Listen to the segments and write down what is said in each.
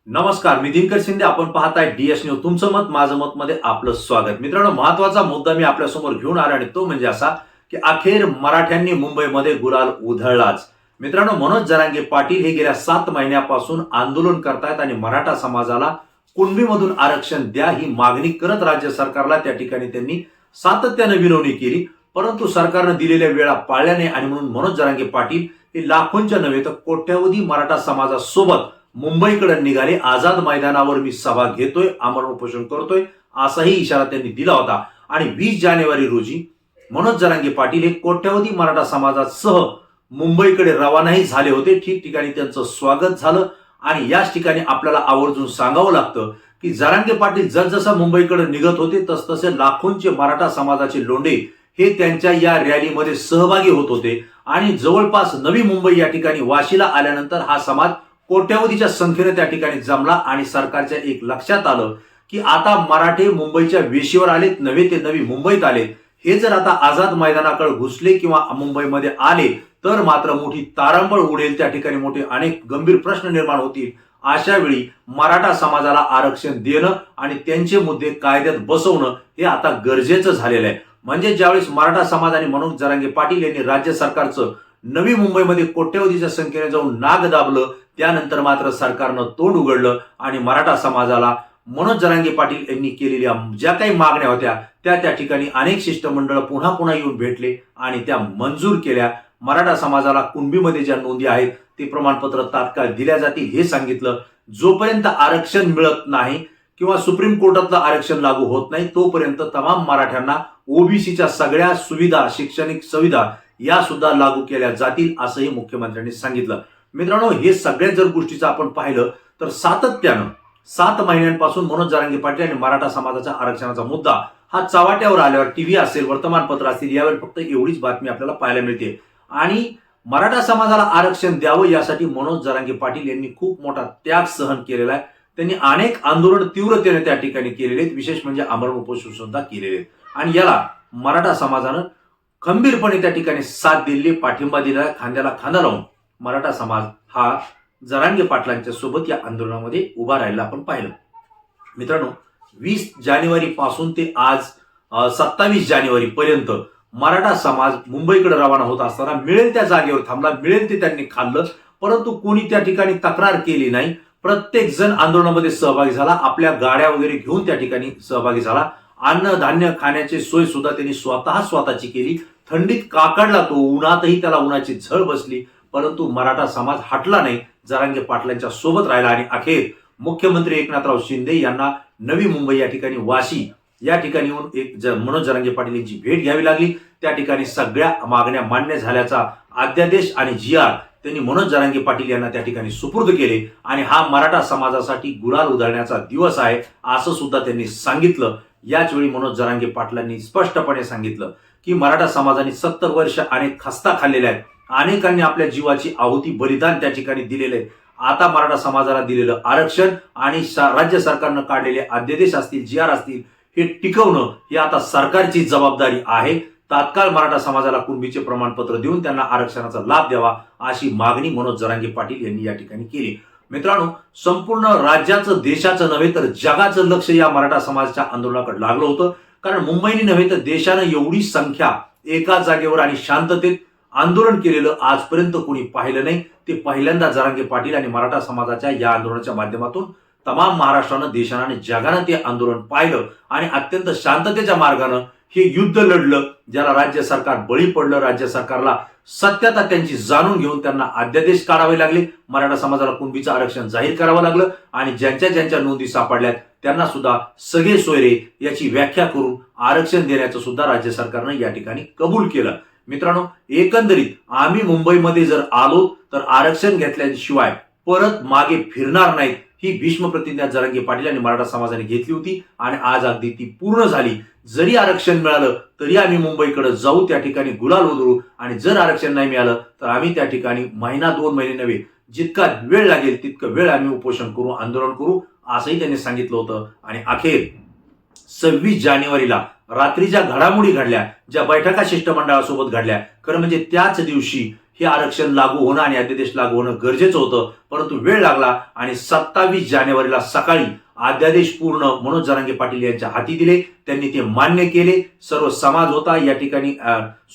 नमस्कार, मी दिनकर शिंदे. आपण पाहताय DS न्यूज. तुमचं मत माझं मत मध्ये आपलं स्वागत. मित्रांनो, महत्वाचा मुद्दा मी आपल्या समोर घेऊन आलो आणि तो म्हणजे असा की अखेर मराठ्यांनी मुंबईमध्ये गुलाल उधळलाच. मित्रांनो, मनोज जरांगे पाटील हे गेल्या 7 महिन्यापासून आंदोलन करतायत आणि मराठा समाजाला कुणबीमधून आरक्षण द्या ही मागणी करत राज्य सरकारला त्या ठिकाणी त्यांनी सातत्याने विनवणी केली. परंतु सरकारनं दिलेल्या वेळा पाळल्या नाही आणि म्हणून मनोज जरांगे पाटील हे लाखोंच्या नव्हे तर कोट्यावधी मराठा समाजासोबत मुंबईकडे निघाले. आझाद मैदानावर मी सभा घेतोय, आमरण उपोषण करतोय असाही इशारा त्यांनी दिला होता. आणि 20 जानेवारी रोजी मनोज जरांगे पाटील हे कोट्यावधी मराठा समाजासह मुंबईकडे रवानाही झाले होते. ठिकठिकाणी त्यांचं स्वागत झालं आणि याच ठिकाणी आपल्याला आवर्जून सांगावं लागतं की जरांगे पाटील जसजसं मुंबईकडे निघत होते तसतसे लाखोंचे मराठा समाजाचे लोंढे हे त्यांच्या या रॅलीमध्ये सहभागी होत होते. आणि जवळपास नवी मुंबई या ठिकाणी वाशीला आल्यानंतर हा समाज कोट्यावधीच्या संख्येने त्या ठिकाणी जमला आणि सरकारच्या एक लक्षात आलं की आता मराठे मुंबईच्या वेशीवर आलेत, नव्हे ते नवी मुंबईत आलेत. हे जर आता आझाद मैदानाकडे घुसले किंवा मुंबईमध्ये आले तर मात्र मोठी तारंबळ उडेल, त्या ठिकाणी मोठे अनेक गंभीर प्रश्न निर्माण होतील. अशा वेळी मराठा समाजाला आरक्षण देणं आणि त्यांचे मुद्दे कायद्यात बसवणं हे आता गरजेचं झालेलं आहे. म्हणजे ज्यावेळेस मराठा समाज आणि मनोज जरांगे पाटील यांनी राज्य सरकारचं नवी मुंबईमध्ये कोट्यवधीच्या संख्येने जाऊन नाग दाबलं, त्यानंतर मात्र सरकारनं तोंड उघडलं आणि मराठा समाजाला मनोज जरांगे पाटील यांनी केलेल्या ज्या काही मागण्या होत्या त्या ठिकाणी अनेक शिष्टमंडळ पुन्हा पुन्हा येऊन भेटले आणि त्या मंजूर केल्या. मराठा समाजाला कुणबीमध्ये ज्या नोंदी आहेत ते प्रमाणपत्र तात्काळ दिल्या जातील हे सांगितलं. जोपर्यंत आरक्षण मिळत नाही किंवा सुप्रीम कोर्टातलं आरक्षण लागू होत नाही तोपर्यंत तमाम मराठ्यांना ओबीसीच्या सगळ्या सुविधा, शैक्षणिक सुविधा या सुद्धा लागू केल्या जातील असंही मुख्यमंत्र्यांनी सांगितलं. मित्रांनो, हे सगळ्या जर गोष्टीचं आपण पाहिलं तर सातत्यानं 7 महिन्यांपासून मनोज जरांगे पाटील आणि मराठा समाजाच्या आरक्षणाचा मुद्दा हा चव्हाट्यावर आल्यावर टीव्ही असेल, वर्तमानपत्र असतील, यावर फक्त एवढीच बातमी आपल्याला पाहायला मिळते. आणि मराठा समाजाला आरक्षण द्यावं यासाठी मनोज जरांगे पाटील यांनी खूप मोठा त्याग सहन केलेला आहे. त्यांनी अनेक आंदोलन तीव्रतेने त्या ठिकाणी केलेले आहेत, विशेष म्हणजे आमरण उपोषण सुद्धा केलेले आहेत. आणि याला मराठा समाजानं खंबीरपणे त्या ठिकाणी साथ दिली, पाठिंबा दिला. खांद्याला खांदा लावून मराठा समाज हा जरांगे पाटलांच्या सोबत या आंदोलनामध्ये उभा राहिला आपण पाहिलं. मित्रांनो, 20 जानेवारी पासून ते आज 27 जानेवारी पर्यंत मराठा समाज मुंबईकडे रवाना होत असताना मिळेल त्या जागेवर थांबला, मिळेल ते त्यांनी खाल्लं, परंतु कोणी त्या ठिकाणी तक्रार केली नाही. प्रत्येक जण आंदोलनामध्ये सहभागी झाला, आपल्या गाड्या वगैरे घेऊन त्या ठिकाणी सहभागी झाला. अन्न धान्य खाण्याची सोय सुद्धा त्यांनी स्वतःची केली. थंडीत काकडला तो, उन्हातही त्याला उन्हाची झळ बसली, परंतु मराठा समाज हटला नाही, जरांगे पाटलांच्या सोबत राहिला. आणि अखेर मुख्यमंत्री एकनाथराव शिंदे यांना नवी मुंबई या ठिकाणी वाशी या ठिकाणी येऊन एक मनोज जरांगे पाटील यांची भेट घ्यावी लागली. त्या ठिकाणी सगळ्या मागण्या मान्य झाल्याचा अध्यादेश आणि GR त्यांनी मनोज जरांगे पाटील यांना त्या ठिकाणी सुपूर्द केले. आणि हा मराठा समाजासाठी गुलाल उधळण्याचा दिवस आहे असं सुद्धा त्यांनी सांगितलं. याच वेळी मनोज जरांगे पाटलांनी स्पष्टपणे सांगितलं की मराठा समाजाने 70 वर्ष अनेक खस्ता खाल्लेल्या आहेत, अनेकांनी आपल्या जीवाची आहुती, बलिदान त्या ठिकाणी दिलेले आहे. आता मराठा समाजाला दिलेलं आरक्षण आणि राज्य सरकारनं काढलेले अध्यादेश असतील, GR असतील, हे टिकवणं ही आता सरकारची जबाबदारी आहे. तात्काळ मराठा समाजाला कुणबीचे प्रमाणपत्र देऊन त्यांना आरक्षणाचा लाभ द्यावा अशी मागणी मनोज जरांगे पाटील यांनी या ठिकाणी केली. मित्रांनो, संपूर्ण राज्याचं, देशाचं नव्हे तर जगाचं लक्ष या मराठा समाजाच्या आंदोलनाकडे लागलं होतं. कारण मुंबईने नव्हे तर देशानं एवढी संख्या एका जागेवर आणि शांततेत आंदोलन केलेलं आजपर्यंत कोणी पाहिलं नाही. ते पहिल्यांदा जरांगे पाटील आणि मराठा समाजाच्या या आंदोलनाच्या माध्यमातून तमाम महाराष्ट्रानं, देशानं, जगानं ते आंदोलन पाहिलं आणि अत्यंत शांततेच्या मार्गानं हे युद्ध लढलं, ज्याला राज्य सरकार बळी पडलं. राज्य सरकारला सत्यता त्यांची जाणून घेऊन त्यांना अध्यादेश काढावे लागले, मराठा समाजाला कुणबीचं आरक्षण जाहीर करावं लागलं आणि ज्यांच्या नोंदी सापडल्यात त्यांना सुद्धा सगळे सोयरे याची व्याख्या करून आरक्षण देण्याचं सुद्धा राज्य सरकारनं या ठिकाणी कबूल केलं. मित्रांनो, एकंदरीत आम्ही मुंबईमध्ये जर आलो तर आरक्षण घेतल्याशिवाय परत मागे फिरणार नाहीत ही भीष्म प्रतिज्ञा जरांगे पाटील आणि मराठा समाजाने घेतली होती आणि आज अगदी ती पूर्ण झाली. जरी आरक्षण मिळालं तरी आम्ही मुंबईकडे जाऊ, त्या ठिकाणी गुलाल उधळू आणि जर आरक्षण नाही मिळालं तर आम्ही त्या ठिकाणी महिना 2 महिने नव्हे, जितका वेळ लागेल तितकं वेळ आम्ही उपोषण करू, आंदोलन करू असंही त्यांनी सांगितलं होतं. आणि अखेर 26 जानेवारीला रात्री ज्या घडामोडी घडल्या, ज्या बैठका शिष्टमंडळासोबत घडल्या, खरं म्हणजे त्याच दिवशी हे आरक्षण लागू होणं आणि अध्यादेश लागू होणं गरजेचं होतं, परंतु वेळ लागला आणि 27 जानेवारीला सकाळी अध्यादेश पूर्ण मनोज जरांगे पाटील यांच्या हाती दिले. त्यांनी ते मान्य केले. सर्व समाज होता या ठिकाणी,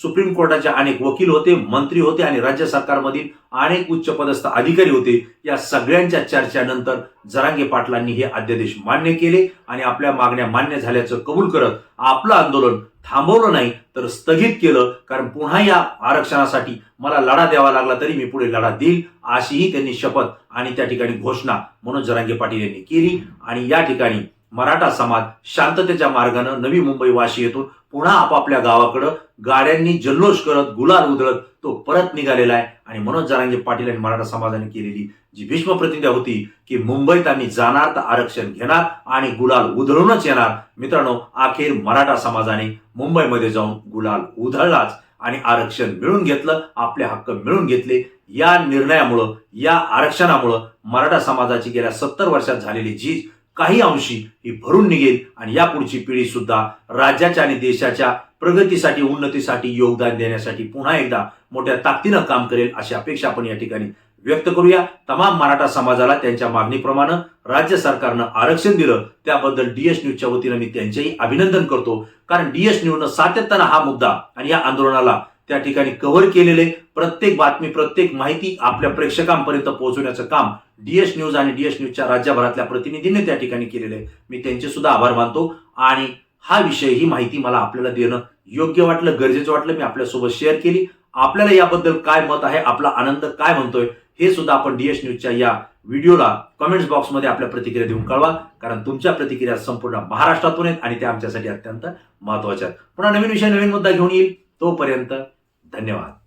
सुप्रीम कोर्टाचे अनेक वकील होते, मंत्री होते आणि राज्य सरकारमधील अनेक उच्च पदस्थ अधिकारी होते. या सगळ्यांच्या चर्चेनंतर जरांगे पाटलांनी हे अध्यादेश मान्य केले आणि आपल्या मागण्या मान्य झाल्याचं कबूल करत आपलं आंदोलन थांबवलं नाही तर स्थगित केलं. कारण पुन्हा या आरक्षणासाठी मला लढा द्यावा लागला तरी मी पुढे लढा देईल, अशीही त्यांनी शपथ आणि त्या ठिकाणी घोषणा मनोज जरांगे पाटील यांनी केली. आणि या ठिकाणी मराठा समाज शांततेच्या मार्गानं नवी मुंबई वाशी येथून पुन्हा आपापल्या गावाकडं गाड्यांनी जल्लोष करत गुलाल उधळत तो परत निघालेला आहे. आणि मनोज जरांगे पाटील आणि मराठा समाजाने केलेली जी भीष्म प्रतिज्ञा होती की मुंबईत आम्ही जाणार तर आरक्षण घेणार आणि गुलाल उधळूनच येणार, मित्रांनो अखेर मराठा समाजाने मुंबईमध्ये जाऊन गुलाल उधळलाच आणि आरक्षण मिळून घेतलं, आपले हक्क मिळून घेतले. या निर्णयामुळं, या आरक्षणामुळं मराठा समाजाची गेल्या 70 वर्षात झालेली झीज काही अंशी ही भरून निघेल आणि यापुढची पिढी सुद्धा राज्याच्या आणि देशाच्या प्रगतीसाठी, उन्नतीसाठी योगदान देण्यासाठी पुन्हा एकदा मोठ्या ताकदीनं काम करेल अशी अपेक्षा आपण या ठिकाणी व्यक्त करूया. तमाम मराठा समाजाला त्यांच्या मागणीप्रमाणे राज्य सरकारनं आरक्षण दिलं त्याबद्दल डीएस न्यूजच्या वतीनं मी त्यांचेही अभिनंदन करतो. कारण डीएस न्यूजनं सातत्यानं हा मुद्दा आणि या आंदोलनाला त्या ठिकाणी कव्हर केलेले, प्रत्येक बातमी, प्रत्येक माहिती आपल्या प्रेक्षकांपर्यंत पोहोचवण्याचं काम डीएस न्यूज आणि डीएस न्यूजच्या राज्यभरातल्या प्रतिनिधींनी त्या ठिकाणी केलेलं आहे. मी त्यांचे सुद्धा आभार मानतो. आणि हा विषय, ही माहिती मला आपल्याला देणं योग्य वाटलं, गरजेचं वाटलं, मी आपल्यासोबत शेअर केली. आपल्याला याबद्दल काय मत आहे, आपला आनंद काय म्हणतोय, हे सुद्धा आपण डीएस न्यूजच्या या व्हिडिओला कमेंट्स बॉक्समध्ये आपल्या प्रतिक्रिया देऊन कळवा. कारण तुमच्या प्रतिक्रिया संपूर्ण महाराष्ट्रातून आहेत आणि त्या आमच्यासाठी अत्यंत महत्वाच्या आहेत. पुन्हा नवीन विषय, नवीन मुद्दा घेऊन येईल. तोपर्यंत धन्यवाद.